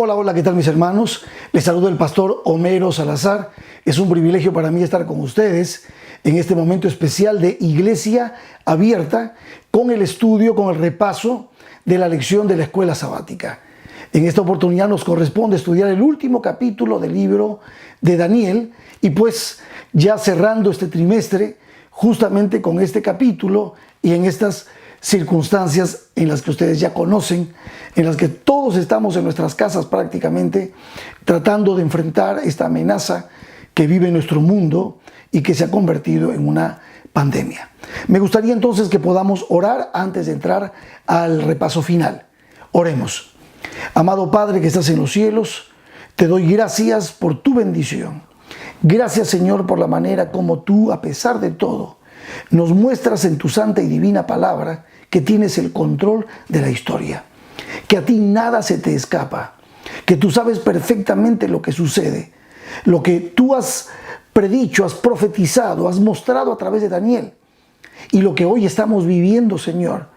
Hola, hola, ¿qué tal mis hermanos? Les saludo el pastor Homero Salazar. Es un privilegio para mí estar con ustedes en este momento especial de Iglesia Abierta con el estudio, con el repaso de la lección de la escuela sabática. En esta oportunidad nos corresponde estudiar el último capítulo del libro de Daniel y pues ya cerrando este trimestre justamente con este capítulo y en estas circunstancias en las que ustedes ya conocen, en las que todos estamos en nuestras casas prácticamente tratando de enfrentar esta amenaza que vive nuestro mundo y que se ha convertido en una pandemia. Me gustaría entonces que podamos orar antes de entrar al repaso final. Oremos. Amado Padre que estás en los cielos, te doy gracias por tu bendición. Gracias, Señor, por la manera como tú, a pesar de todo, nos muestras en tu santa y divina palabra que tienes el control de la historia, que a ti nada se te escapa, que tú sabes perfectamente lo que sucede, lo que tú has predicho, has profetizado, has mostrado a través de Daniel y lo que hoy estamos viviendo, Señor,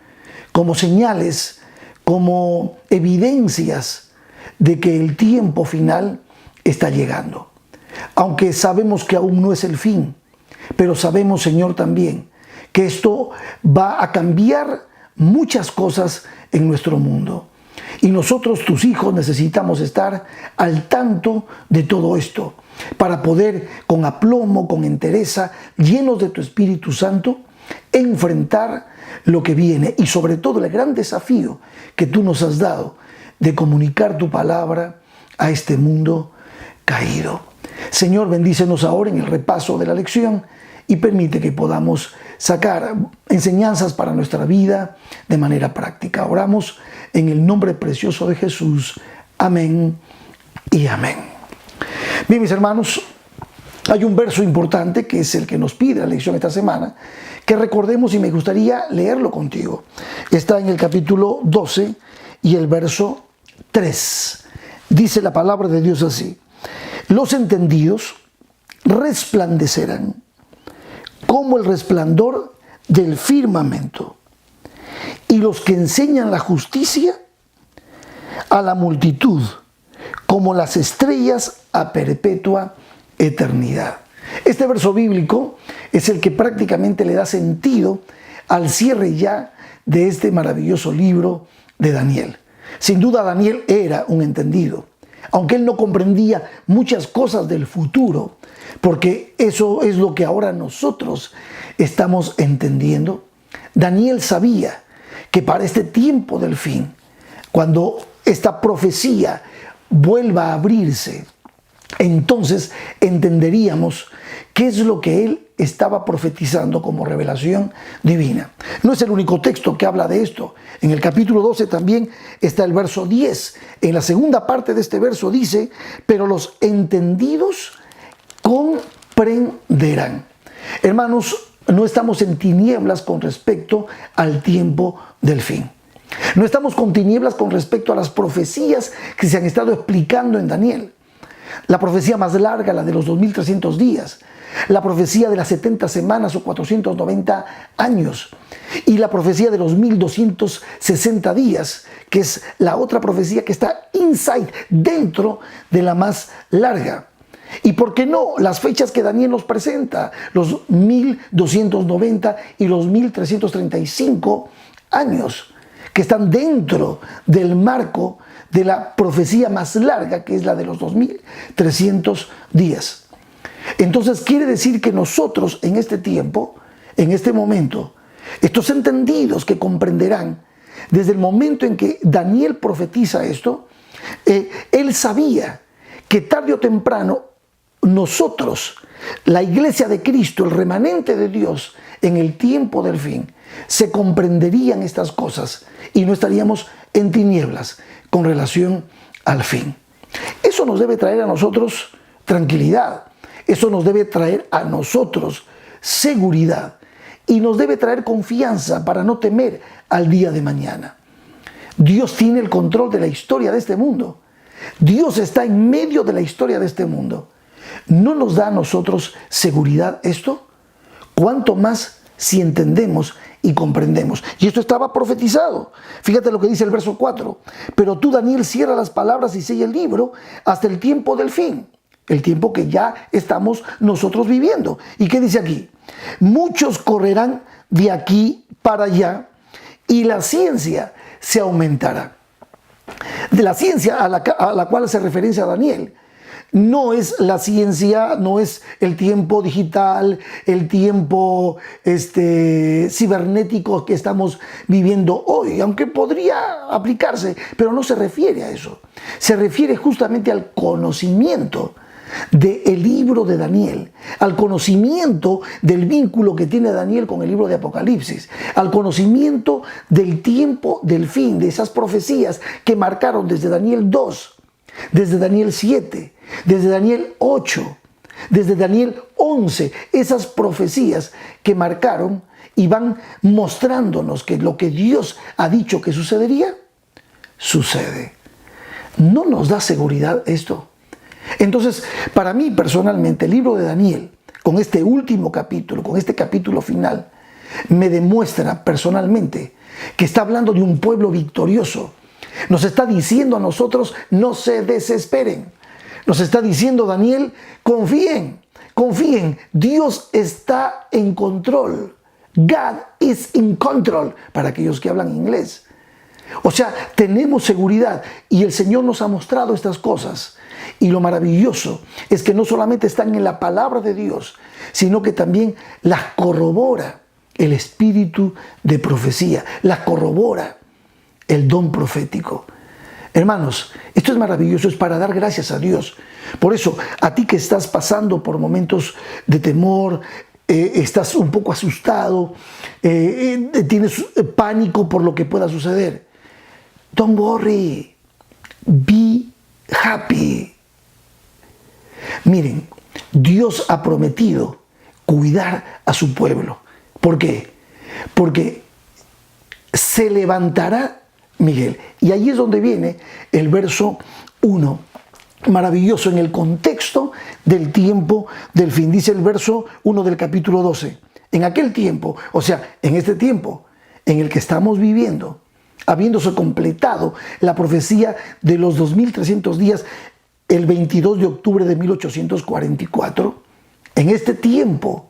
como señales, como evidencias de que el tiempo final está llegando. Aunque sabemos que aún no es el fin, pero sabemos, Señor, también que esto va a cambiar muchas cosas en nuestro mundo. Y nosotros, tus hijos, necesitamos estar al tanto de todo esto para poder, con aplomo, con entereza, llenos de tu Espíritu Santo, enfrentar lo que viene y sobre todo el gran desafío que tú nos has dado de comunicar tu palabra a este mundo caído. Señor, bendícenos ahora en el repaso de la lección y permite que podamos sacar enseñanzas para nuestra vida de manera práctica. Oramos en el nombre precioso de Jesús. Amén y amén. Bien, mis hermanos, hay un verso importante que es el que nos pide la lección esta semana, que recordemos y me gustaría leerlo contigo. Está en el capítulo 12 y el verso 3. Dice la palabra de Dios así: los entendidos resplandecerán como el resplandor del firmamento, y los que enseñan la justicia a la multitud, como las estrellas a perpetua eternidad. Este verso bíblico es el que prácticamente le da sentido al cierre ya de este maravilloso libro de Daniel. Sin duda Daniel era un entendido, aunque él no comprendía muchas cosas del futuro, porque eso es lo que ahora nosotros estamos entendiendo. Daniel sabía que para este tiempo del fin, cuando esta profecía vuelva a abrirse, entonces entenderíamos qué es lo que él estaba profetizando como revelación divina. No es el único texto que habla de esto. En el capítulo 12 también está el verso 10. En la segunda parte de este verso dice: pero los entendidos comprenderán. Hermanos, no estamos en tinieblas con respecto al tiempo del fin. No estamos con tinieblas con respecto a las profecías que se han estado explicando en Daniel. La profecía más larga, la de los 2300 días, la profecía de las 70 semanas o 490 años y la profecía de los 1260 días, que es la otra profecía que está inside, dentro de la más larga. Y por qué no las fechas que Daniel nos presenta, los 1290 y los 1335 años, que están dentro del marco de la profecía más larga, que es la de los 2300 días. Entonces quiere decir que nosotros en este tiempo, en este momento, estos entendidos que comprenderán, desde el momento en que Daniel profetiza esto, él sabía que tarde o temprano nosotros, la iglesia de Cristo, el remanente de Dios, en el tiempo del fin, se comprenderían estas cosas y no estaríamos en tinieblas con relación al fin. Eso nos debe traer a nosotros tranquilidad, eso nos debe traer a nosotros seguridad y nos debe traer confianza para no temer al día de mañana. Dios tiene el control de la historia de este mundo. Dios está en medio de la historia de este mundo. ¿No nos da a nosotros seguridad esto? ¿Cuánto más si entendemos y comprendemos. Y esto estaba profetizado. Fíjate lo que dice el verso 4. Pero tú, Daniel, cierra las palabras y sella el libro hasta el tiempo del fin. El tiempo que ya estamos nosotros viviendo. ¿Y qué dice aquí? Muchos correrán de aquí para allá y la ciencia se aumentará. De la ciencia a la cual hace referencia a Daniel, no es la ciencia, no es el tiempo digital, el tiempo cibernético que estamos viviendo hoy, aunque podría aplicarse, pero no se refiere a eso. Se refiere justamente al conocimiento del libro de Daniel, al conocimiento del vínculo que tiene Daniel con el libro de Apocalipsis, al conocimiento del tiempo del fin, de esas profecías que marcaron desde Daniel 2, desde Daniel 7, desde Daniel 8, desde Daniel 11, esas profecías que marcaron y van mostrándonos que lo que Dios ha dicho que sucedería, sucede. ¿No nos da seguridad esto? Entonces, para mí personalmente, el libro de Daniel, con este último capítulo, con este capítulo final, me demuestra personalmente que está hablando de un pueblo victorioso. Nos está diciendo a nosotros, no se desesperen. Nos está diciendo Daniel, confíen, confíen, Dios está en control. God is in control, para aquellos que hablan inglés. O sea, tenemos seguridad y el Señor nos ha mostrado estas cosas. Y lo maravilloso es que no solamente están en la palabra de Dios, sino que también las corrobora el espíritu de profecía, las corrobora el don profético. Hermanos, esto es maravilloso, es para dar gracias a Dios. Por eso, a ti que estás pasando por momentos de temor, estás un poco asustado, tienes pánico por lo que pueda suceder, don't worry, be happy. Miren, Dios ha prometido cuidar a su pueblo. ¿Por qué? Porque se levantará Miguel. Y ahí es donde viene el verso 1, maravilloso en el contexto del tiempo del fin. Dice el verso 1 del capítulo 12. En aquel tiempo, o sea, en este tiempo en el que estamos viviendo, habiéndose completado la profecía de los 2300 días, el 22 de octubre de 1844, en este tiempo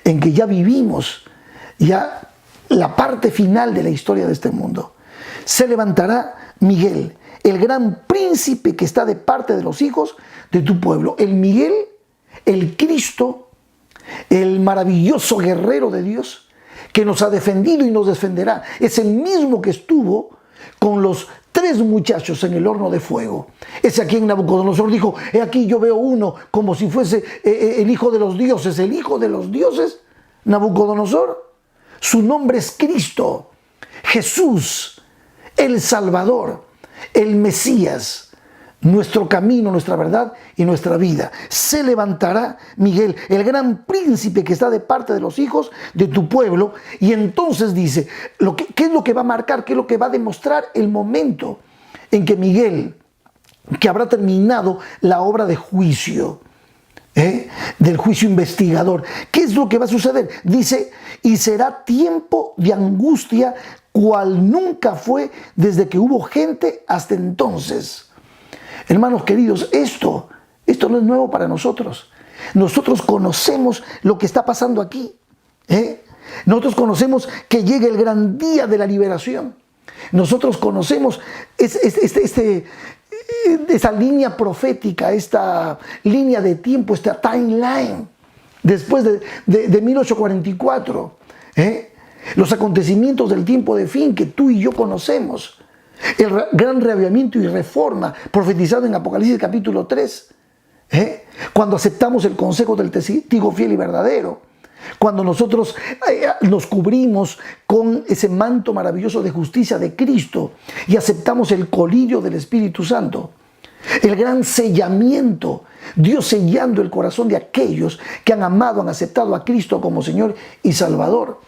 en que ya vivimos ya la parte final de la historia de este mundo, se levantará Miguel, el gran príncipe que está de parte de los hijos de tu pueblo. El Miguel, el Cristo, el maravilloso guerrero de Dios, que nos ha defendido y nos defenderá. Es el mismo que estuvo con los 3 muchachos en el horno de fuego. Es a quien Nabucodonosor dijo, he aquí yo veo uno como si fuese el hijo de los dioses. El hijo de los dioses, Nabucodonosor, su nombre es Cristo, Jesús, el Salvador, el Mesías, nuestro camino, nuestra verdad y nuestra vida. Se levantará Miguel, el gran príncipe que está de parte de los hijos de tu pueblo. Y entonces dice, ¿qué es lo que va a marcar? ¿Qué es lo que va a demostrar el momento en que Miguel, que habrá terminado la obra de juicio, del juicio investigador? ¿Qué es lo que va a suceder? Dice, y será tiempo de angustia cual nunca fue desde que hubo gente hasta entonces. Hermanos queridos, esto no es nuevo para nosotros. Nosotros conocemos lo que está pasando aquí. Nosotros conocemos que llega el gran día de la liberación. Nosotros conocemos esa línea profética, esta línea de tiempo, esta timeline, después de 1844. Los acontecimientos del tiempo de fin que tú y yo conocemos. El gran reavivamiento y reforma profetizado en Apocalipsis capítulo 3. Cuando aceptamos el consejo del testigo fiel y verdadero. Cuando nosotros nos cubrimos con ese manto maravilloso de justicia de Cristo y aceptamos el colirio del Espíritu Santo. El gran sellamiento, Dios sellando el corazón de aquellos que han amado, han aceptado a Cristo como Señor y Salvador.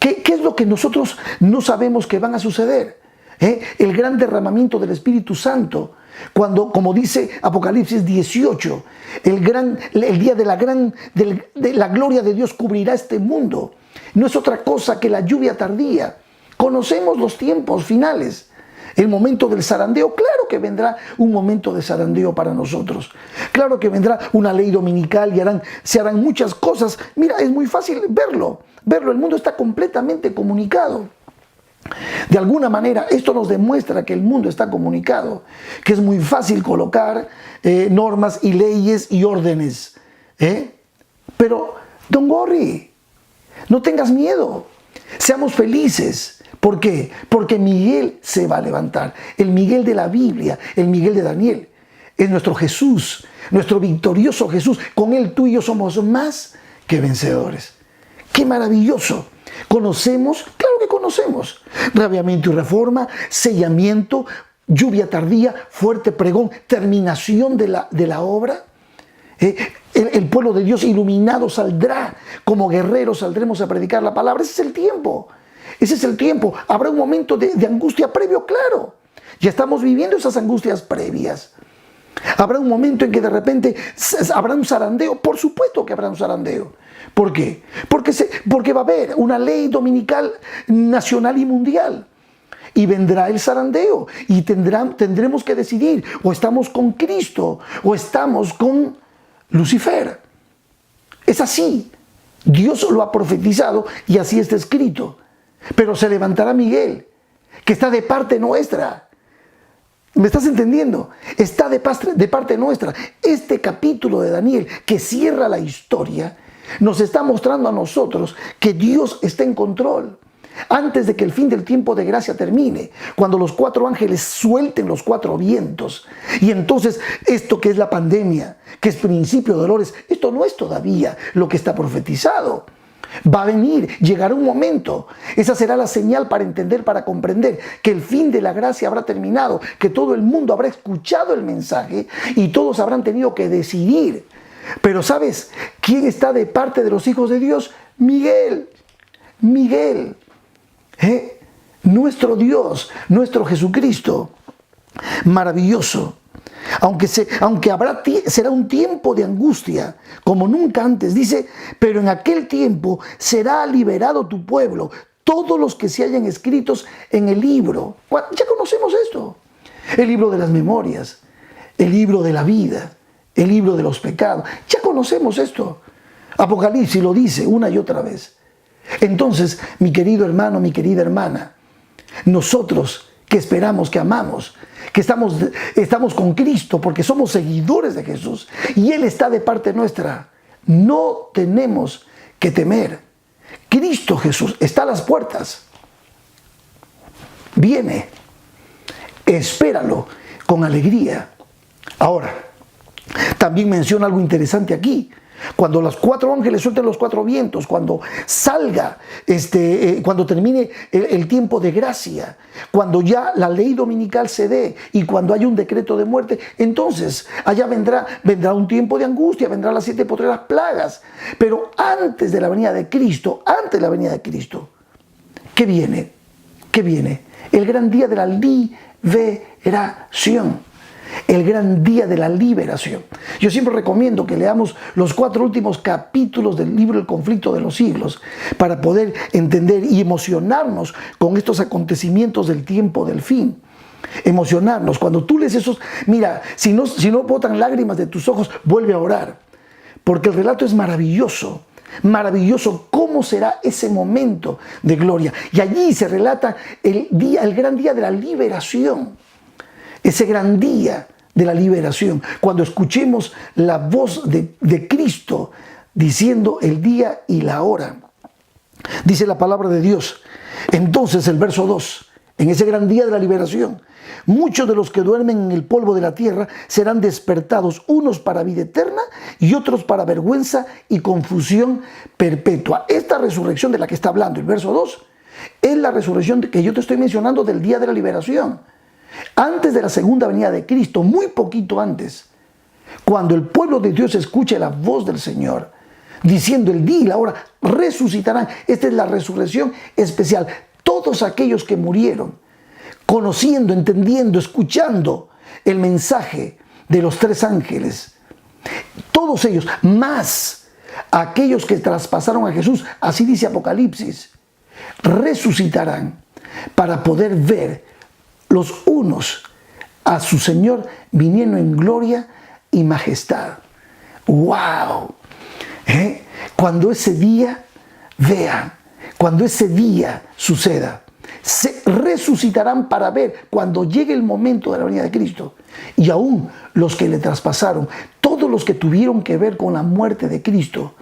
¿Qué es lo que nosotros no sabemos que van a suceder? El gran derramamiento del Espíritu Santo Cuando, como dice Apocalipsis 18, el día de la gloria de Dios cubrirá este mundo. No es otra cosa que la lluvia tardía. Conocemos los tiempos finales. El momento del zarandeo, claro que vendrá un momento de zarandeo para nosotros. Claro que vendrá una ley dominical y se harán muchas cosas. Mira, es muy fácil verlo. El mundo está completamente comunicado. De alguna manera, esto nos demuestra que el mundo está comunicado, que es muy fácil colocar normas y leyes y órdenes. Pero, don't worry, no tengas miedo, seamos felices. ¿Por qué? Porque Miguel se va a levantar. El Miguel de la Biblia, el Miguel de Daniel, es nuestro Jesús, nuestro victorioso Jesús. Con él tú y yo somos más que vencedores. ¡Qué maravilloso! ¿Conocemos? Claro que conocemos. Rabiamiento y reforma, sellamiento, lluvia tardía, fuerte pregón, terminación de la obra. El pueblo de Dios iluminado saldrá, como guerreros saldremos a predicar la palabra. Ese es el tiempo. Ese es el tiempo. Habrá un momento de angustia previo, claro. Ya estamos viviendo esas angustias previas. Habrá un momento en que de repente habrá un zarandeo. Por supuesto que habrá un zarandeo. ¿Por qué? Porque va a haber una ley dominical nacional y mundial. Y vendrá el zarandeo. Y tendremos que decidir. O estamos con Cristo o estamos con Lucifer. Es así. Dios lo ha profetizado y así está escrito. Pero se levantará Miguel, que está de parte nuestra. ¿Me estás entendiendo? Está de parte nuestra. Este capítulo de Daniel, que cierra la historia, nos está mostrando a nosotros que Dios está en control. Antes de que el fin del tiempo de gracia termine, cuando los 4 ángeles suelten los 4 vientos, y entonces esto que es la pandemia, que es principio de dolores, esto no es todavía lo que está profetizado. Va a venir, llegará un momento. Esa será la señal para entender, para comprender que el fin de la gracia habrá terminado, que todo el mundo habrá escuchado el mensaje y todos habrán tenido que decidir. Pero ¿sabes quién está de parte de los hijos de Dios? Miguel. Nuestro Dios, nuestro Jesucristo. Maravilloso. Aunque será un tiempo de angustia, como nunca antes. Dice, pero en aquel tiempo será liberado tu pueblo, todos los que se hayan escritos en el libro. Ya conocemos esto. El libro de las memorias, el libro de la vida, el libro de los pecados. Ya conocemos esto. Apocalipsis lo dice una y otra vez. Entonces, mi querido hermano, mi querida hermana, nosotros que esperamos, que amamos, que estamos con Cristo porque somos seguidores de Jesús y Él está de parte nuestra, no tenemos que temer. Cristo Jesús está a las puertas. Viene. Espéralo con alegría. Ahora, también menciona algo interesante aquí. Cuando los 4 ángeles suelten los 4 vientos, cuando salga, cuando termine el tiempo de gracia, cuando ya la ley dominical se dé y cuando haya un decreto de muerte, entonces allá vendrá un tiempo de angustia, vendrán las 7 postreras plagas. Pero antes de la venida de Cristo, ¿qué viene? ¿Qué viene? El gran día de la liberación. El gran día de la liberación. Yo siempre recomiendo que leamos los 4 últimos capítulos del libro El conflicto de los siglos para poder entender y emocionarnos con estos acontecimientos del tiempo del fin. Emocionarnos. Cuando tú lees esos, mira, si no botan lágrimas de tus ojos, vuelve a orar. Porque el relato es maravilloso. Maravilloso cómo será ese momento de gloria. Y allí se relata el gran día de la liberación. Ese gran día de la liberación, cuando escuchemos la voz de Cristo diciendo el día y la hora. Dice la palabra de Dios. Entonces el verso 2, en ese gran día de la liberación, muchos de los que duermen en el polvo de la tierra serán despertados, unos para vida eterna y otros para vergüenza y confusión perpetua. Esta resurrección de la que está hablando el verso 2 es la resurrección que yo te estoy mencionando del día de la liberación. Antes de la segunda venida de Cristo, muy poquito antes, cuando el pueblo de Dios escuche la voz del Señor, diciendo el día y la hora, resucitarán. Esta es la resurrección especial. Todos aquellos que murieron, conociendo, entendiendo, escuchando el mensaje de los 3 ángeles, todos ellos, más aquellos que traspasaron a Jesús, así dice Apocalipsis, resucitarán para poder ver los unos a su Señor viniendo en gloria y majestad. ¡Wow! Cuando ese día vean, cuando ese día suceda, se resucitarán para ver cuando llegue el momento de la venida de Cristo. Y aún los que le traspasaron, todos los que tuvieron que ver con la muerte de Cristo,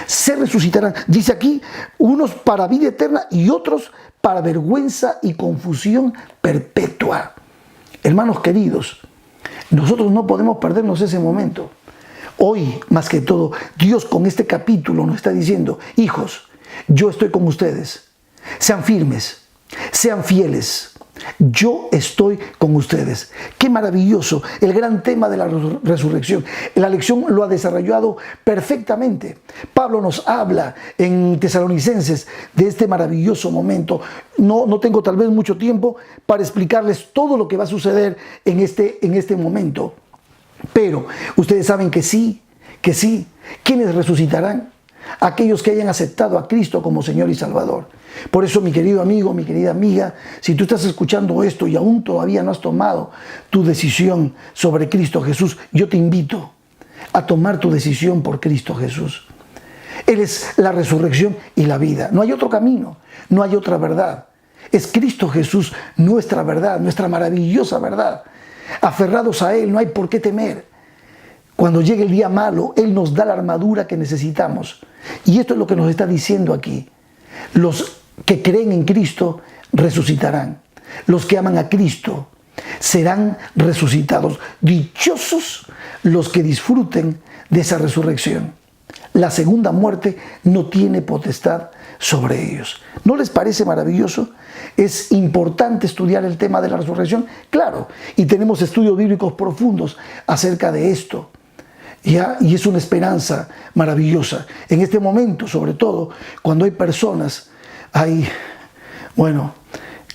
se resucitarán. Dice aquí, unos para vida eterna y otros para vergüenza y confusión perpetua. Hermanos queridos, nosotros no podemos perdernos ese momento. Hoy, más que todo, Dios con este capítulo nos está diciendo: hijos, yo estoy con ustedes. Sean firmes, sean fieles. Yo estoy con ustedes. Qué maravilloso el gran tema de la resurrección. La lección lo ha desarrollado perfectamente. Pablo nos habla en Tesalonicenses de este maravilloso momento. No tengo tal vez mucho tiempo para explicarles todo lo que va a suceder en este momento. Pero ustedes saben que sí. ¿Quiénes resucitarán? Aquellos que hayan aceptado a Cristo como Señor y Salvador. Por eso, mi querido amigo, mi querida amiga, si tú estás escuchando esto y aún todavía no has tomado tu decisión sobre Cristo Jesús, yo te invito a tomar tu decisión por Cristo Jesús. Él es la resurrección y la vida. No hay otro camino, no hay otra verdad. Es Cristo Jesús nuestra verdad, nuestra maravillosa verdad. Aferrados a Él no hay por qué temer. Cuando llegue el día malo, Él nos da la armadura que necesitamos. Y esto es lo que nos está diciendo aquí. Los que creen en Cristo resucitarán. Los que aman a Cristo serán resucitados. Dichosos los que disfruten de esa resurrección. La segunda muerte no tiene potestad sobre ellos. ¿No les parece maravilloso? ¿Es importante estudiar el tema de la resurrección? Claro, y tenemos estudios bíblicos profundos acerca de esto. Y es una esperanza maravillosa. En este momento, sobre todo, cuando hay personas,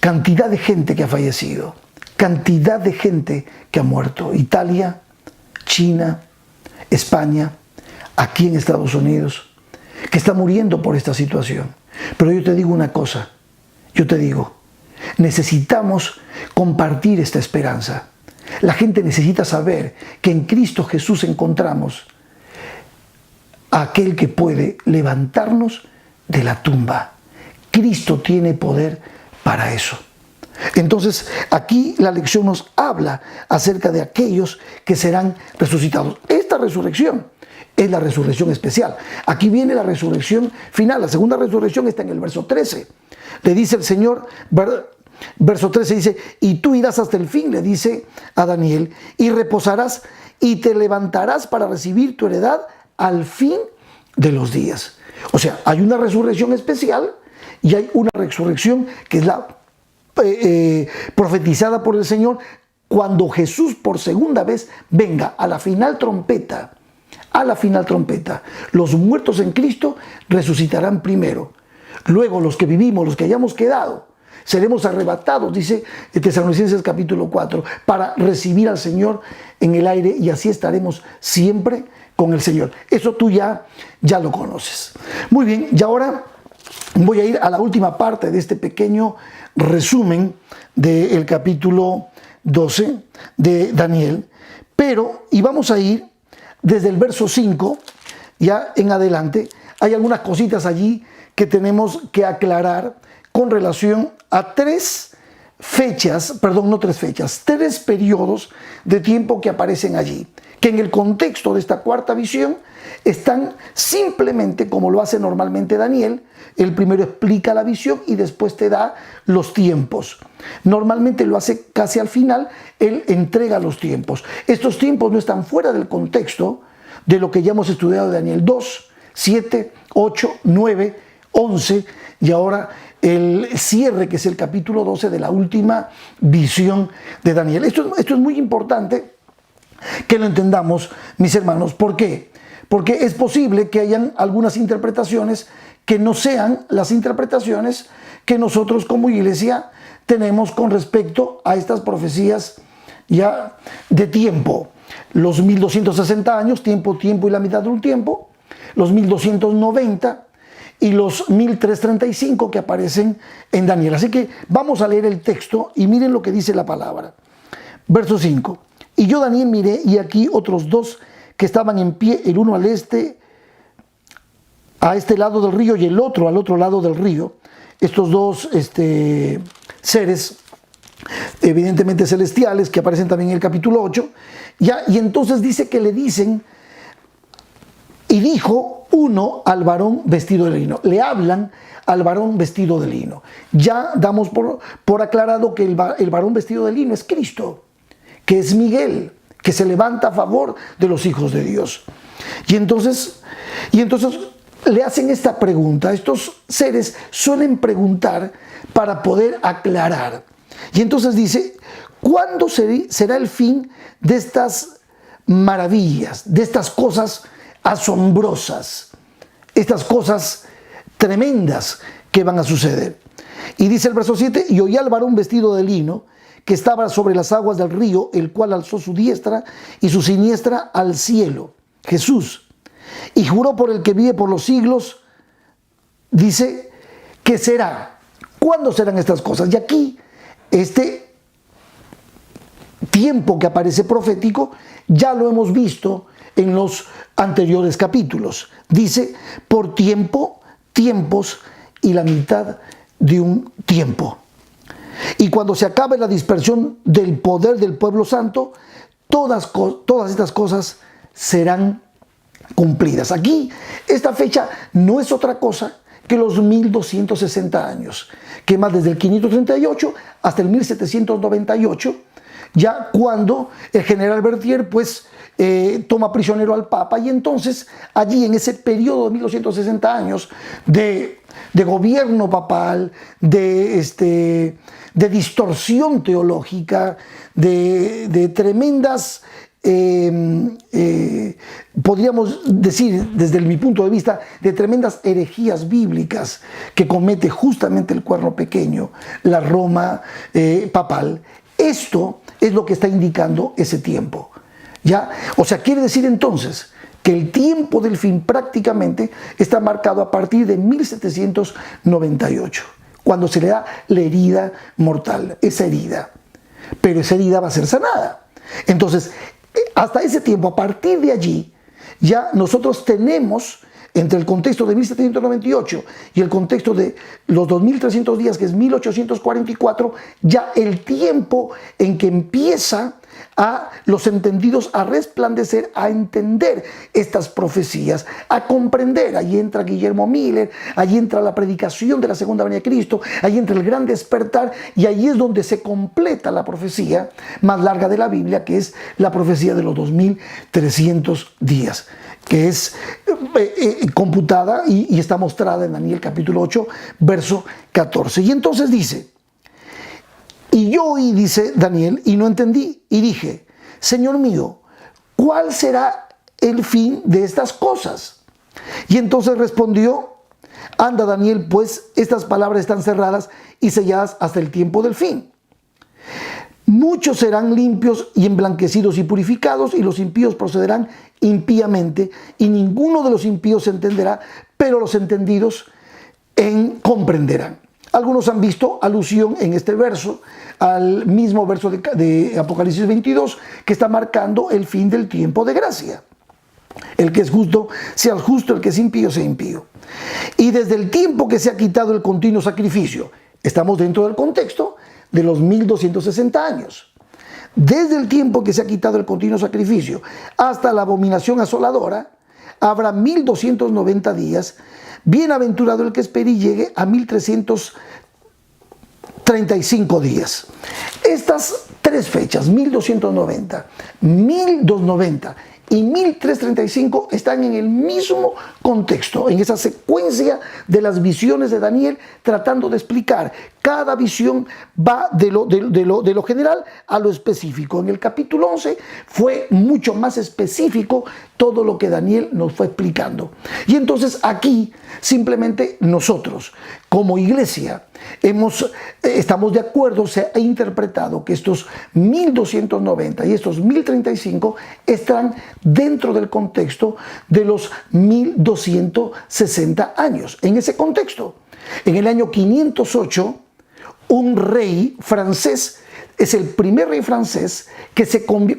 cantidad de gente que ha fallecido, cantidad de gente que ha muerto. Italia, China, España, aquí en Estados Unidos, que está muriendo por esta situación. Pero yo te digo una cosa, necesitamos compartir esta esperanza. La gente necesita saber que en Cristo Jesús encontramos a aquel que puede levantarnos de la tumba. Cristo tiene poder para eso. Entonces, aquí la lección nos habla acerca de aquellos que serán resucitados. Esta resurrección es la resurrección especial. Aquí viene la resurrección final. La segunda resurrección está en el verso 13. Le dice el Señor, verso 13 dice: y tú irás hasta el fin, le dice a Daniel, y reposarás y te levantarás para recibir tu heredad al fin de los días. O sea, hay una resurrección especial y hay una resurrección que es la profetizada por el Señor cuando Jesús por segunda vez venga a la final trompeta. A la final trompeta, los muertos en Cristo resucitarán primero. Luego los que vivimos, los que hayamos quedado, seremos arrebatados, dice Tesalonicenses capítulo 4, para recibir al Señor en el aire, y así estaremos siempre con el Señor. Eso tú ya lo conoces. Muy bien, y ahora voy a ir a la última parte de este pequeño resumen del capítulo 12 de Daniel, y vamos a ir desde el verso 5 ya en adelante. Hay algunas cositas allí que tenemos que aclarar con relación a tres periodos de tiempo que aparecen allí, que en el contexto de esta cuarta visión están simplemente como lo hace normalmente Daniel. El primero explica la visión y después te da los tiempos. Normalmente lo hace casi al final, él entrega los tiempos. Estos tiempos no están fuera del contexto de lo que ya hemos estudiado de Daniel 2, 7, 8, 9, 11 y ahora el cierre, que es el capítulo 12 de la última visión de Daniel. Esto es muy importante que lo entendamos, mis hermanos. ¿Por qué? Porque es posible que hayan algunas interpretaciones que no sean las interpretaciones que nosotros como iglesia tenemos con respecto a estas profecías ya de tiempo. Los 1260 años, tiempo y la mitad de un tiempo, los 1290 y los 1335 que aparecen en Daniel. Así que vamos a leer el texto y miren lo que dice la palabra. Verso 5. Y yo, Daniel, miré, y aquí otros dos que estaban en pie, el uno al este, a este lado del río, y el otro al otro lado del río. Estos dos seres, evidentemente celestiales, que aparecen también en el capítulo 8. Y entonces dice que le dicen, y dijo uno al varón vestido de lino. Le hablan al varón vestido de lino. Ya damos por aclarado que el varón vestido de lino es Cristo, que es Miguel, que se levanta a favor de los hijos de Dios. Y entonces le hacen esta pregunta. Estos seres suelen preguntar para poder aclarar. Y entonces dice, ¿cuándo será el fin de estas maravillas, de estas cosas asombrosas, estas cosas tremendas que van a suceder? Y dice el verso 7, y oí al varón vestido de lino, que estaba sobre las aguas del río, el cual alzó su diestra y su siniestra al cielo, Jesús, y juró por el que vive por los siglos, dice, ¿qué será? ¿Cuándo serán estas cosas? Y aquí, este tiempo que aparece profético, ya lo hemos visto en los anteriores capítulos. Dice, por tiempo, tiempos y la mitad de un tiempo. Y cuando se acabe la dispersión del poder del pueblo santo, todas estas cosas serán cumplidas. Aquí, esta fecha no es otra cosa que los 1260 años, que más desde el 538 hasta el 1798, ya cuando el general Berthier pues toma prisionero al Papa, y entonces allí en ese periodo de 1260 años de gobierno papal, de distorsión teológica, de tremendas, podríamos decir desde mi punto de vista, de tremendas herejías bíblicas que comete justamente el cuerno pequeño, la Roma papal. Esto es lo que está indicando ese tiempo. ¿Ya? O sea, quiere decir entonces que el tiempo del fin prácticamente está marcado a partir de 1798, cuando se le da la herida mortal, esa herida. Pero esa herida va a ser sanada. Entonces, hasta ese tiempo, a partir de allí, ya nosotros tenemos, entre el contexto de 1798 y el contexto de los 2300 días, que es 1844, ya el tiempo en que empieza a los entendidos a resplandecer, a entender estas profecías, a comprender. Allí entra Guillermo Miller, allí entra la predicación de la segunda venida de Cristo, allí entra el gran despertar, y allí es donde se completa la profecía más larga de la Biblia, que es la profecía de los 2300 días, que es computada y está mostrada en Daniel capítulo 8, verso 14. Y entonces dice, y yo oí, dice Daniel, y no entendí, y dije, Señor mío, ¿cuál será el fin de estas cosas? Y entonces respondió, anda Daniel, pues estas palabras están cerradas y selladas hasta el tiempo del fin. Muchos serán limpios y emblanquecidos y purificados, y los impíos procederán impíamente, y ninguno de los impíos se entenderá, pero los entendidos comprenderán. Algunos han visto alusión en este verso al mismo verso de Apocalipsis 22, que está marcando el fin del tiempo de gracia. El que es justo sea justo, el que es impío sea impío. Y desde el tiempo que se ha quitado el continuo sacrificio, estamos dentro del contexto de los 1260 años. Desde el tiempo que se ha quitado el continuo sacrificio hasta la abominación asoladora, habrá 1290 días. Bienaventurado el que espere y llegue a 1335 días. Estas tres fechas, 1290, 1290 y 1335, están en el mismo contexto, en esa secuencia de las visiones de Daniel, tratando de explicar. Cada visión va de lo general a lo específico. En el capítulo 11 fue mucho más específico todo lo que Daniel nos fue explicando. Y entonces aquí simplemente nosotros como iglesia estamos de acuerdo, se ha interpretado que estos 1290 y estos 1035 están dentro del contexto de los 1260 años. En ese contexto, en el año 508, un rey francés, es el primer rey francés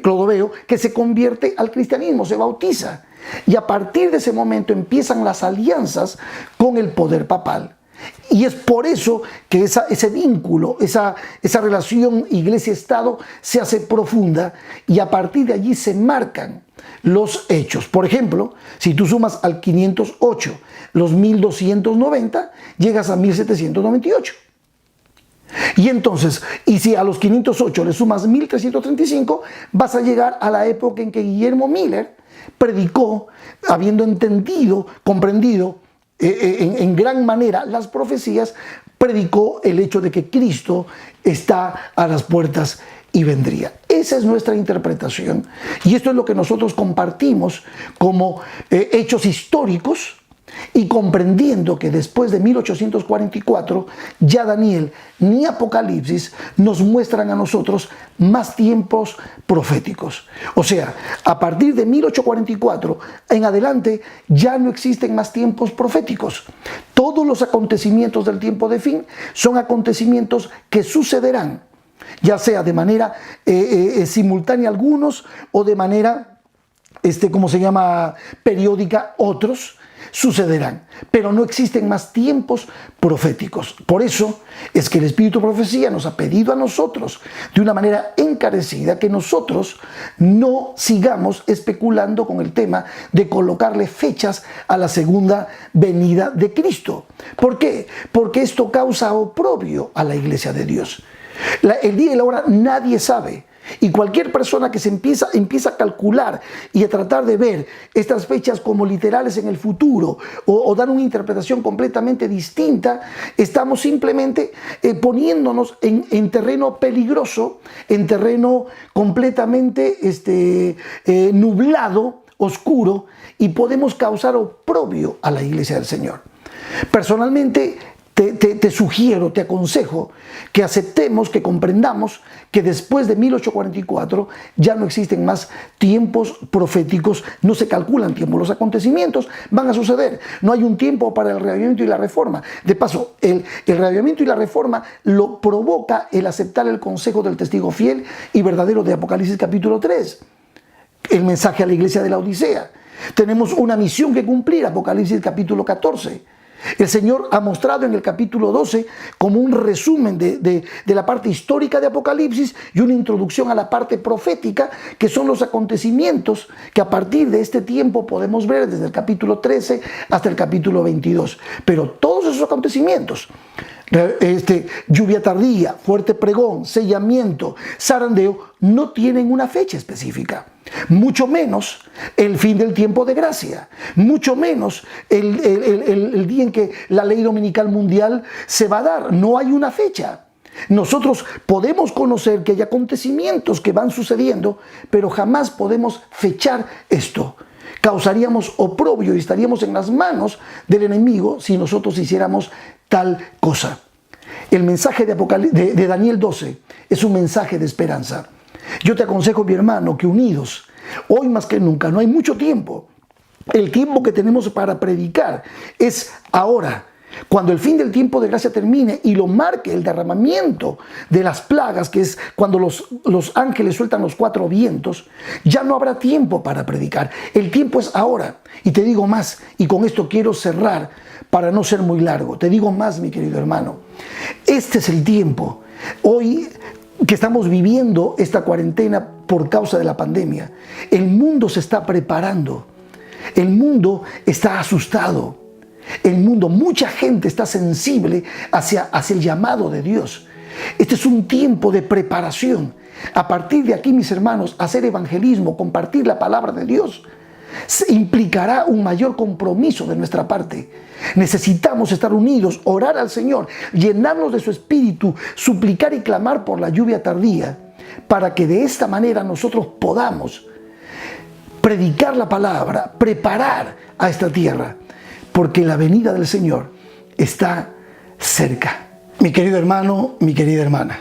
Clodoveo, que se convierte al cristianismo, se bautiza. Y a partir de ese momento empiezan las alianzas con el poder papal. Y es por eso que ese vínculo, esa relación iglesia-estado se hace profunda, y a partir de allí se marcan los hechos. Por ejemplo, si tú sumas al 508 los 1290, llegas a 1798. Y entonces, y si a los 508 le sumas 1335, vas a llegar a la época en que Guillermo Miller predicó, habiendo entendido, comprendido en gran manera las profecías, predicó el hecho de que Cristo está a las puertas y vendría. Esa es nuestra interpretación, y esto es lo que nosotros compartimos como hechos históricos, y comprendiendo que después de 1844 ya Daniel ni Apocalipsis nos muestran a nosotros más tiempos proféticos. O sea, a partir de 1844 en adelante ya no existen más tiempos proféticos. Todos los acontecimientos del tiempo de fin son acontecimientos que sucederán, ya sea de manera simultánea algunos, o de manera, periódica otros. Sucederán, pero no existen más tiempos proféticos. Por eso es que el Espíritu de Profecía nos ha pedido a nosotros de una manera encarecida que nosotros no sigamos especulando con el tema de colocarle fechas a la segunda venida de Cristo. ¿Por qué? Porque esto causa oprobio a la iglesia de Dios. El día y la hora nadie sabe. Y cualquier persona que se empieza a calcular y a tratar de ver estas fechas como literales en el futuro, o dar una interpretación completamente distinta, estamos simplemente poniéndonos en terreno peligroso, en terreno completamente nublado, oscuro, y podemos causar oprobio a la iglesia del Señor. Personalmente, te sugiero, te aconsejo que aceptemos, que comprendamos que después de 1844 ya no existen más tiempos proféticos, no se calculan tiempos, los acontecimientos van a suceder. No hay un tiempo para el reavivamiento y la reforma. De paso, el reavivamiento y la reforma lo provoca el aceptar el consejo del testigo fiel y verdadero de Apocalipsis capítulo 3, el mensaje a la iglesia de la Odisea. Tenemos una misión que cumplir, Apocalipsis capítulo 14. El Señor ha mostrado en el capítulo 12 como un resumen de la parte histórica de Apocalipsis y una introducción a la parte profética, que son los acontecimientos que a partir de este tiempo podemos ver desde el capítulo 13 hasta el capítulo 22. Pero todos esos acontecimientos, lluvia tardía, fuerte pregón, sellamiento, zarandeo, no tienen una fecha específica. Mucho menos el fin del tiempo de gracia, mucho menos el día en que la ley dominical mundial se va a dar. No hay una fecha. Nosotros podemos conocer que hay acontecimientos que van sucediendo, pero jamás podemos fechar esto. Causaríamos oprobio y estaríamos en las manos del enemigo si nosotros hiciéramos tal cosa. El mensaje de Daniel 12 es un mensaje de esperanza. Yo te aconsejo, mi hermano, que unidos, hoy más que nunca, no hay mucho tiempo. El tiempo que tenemos para predicar es ahora. Cuando el fin del tiempo de gracia termine y lo marque el derramamiento de las plagas, que es cuando los ángeles sueltan los 4 vientos, ya no habrá tiempo para predicar. El tiempo es ahora. Y te digo más, y con esto quiero cerrar para no ser muy largo. Te digo más, mi querido hermano. Este es el tiempo. Hoy que estamos viviendo esta cuarentena por causa de la pandemia, el mundo se está preparando. El mundo está asustado. El mundo, mucha gente está sensible hacia el llamado de Dios. Este es un tiempo de preparación. A partir de aquí, mis hermanos, hacer evangelismo, compartir la palabra de Dios, implicará un mayor compromiso de nuestra parte. Necesitamos estar unidos, orar al Señor, llenarnos de su Espíritu, suplicar y clamar por la lluvia tardía, para que de esta manera nosotros podamos predicar la palabra, preparar a esta tierra, porque la venida del Señor está cerca. Mi querido hermano, mi querida hermana,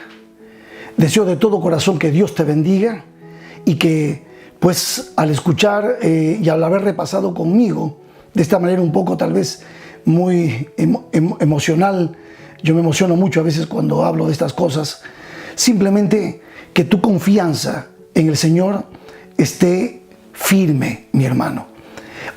deseo de todo corazón que Dios te bendiga y que, pues, al escuchar y al haber repasado conmigo de esta manera un poco tal vez muy emocional, yo me emociono mucho a veces cuando hablo de estas cosas, simplemente que tu confianza en el Señor esté firme, mi hermano.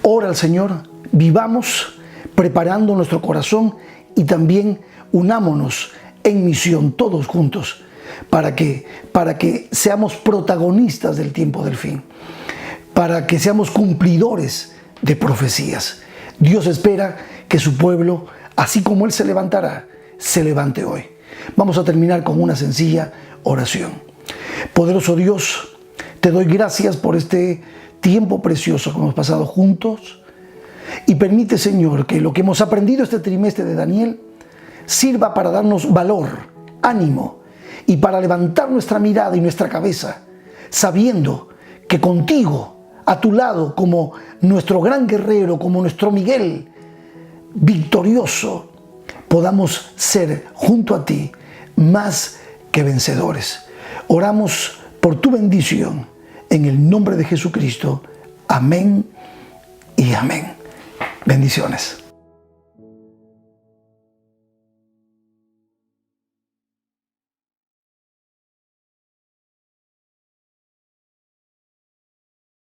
Ora al Señor, vivamos preparando nuestro corazón y también unámonos en misión todos juntos para que seamos protagonistas del tiempo del fin, para que seamos cumplidores de profecías. Dios espera que su pueblo, así como Él se levantará, se levante hoy. Vamos a terminar con una sencilla oración. Poderoso Dios, te doy gracias por este tiempo precioso que hemos pasado juntos y permite, Señor, que lo que hemos aprendido este trimestre de Daniel sirva para darnos valor, ánimo y para levantar nuestra mirada y nuestra cabeza, sabiendo que contigo, a tu lado, como nuestro gran guerrero, como nuestro Miguel victorioso, podamos ser junto a ti más que vencedores. Oramos por tu bendición en el nombre de Jesucristo. Amén y amén. Bendiciones.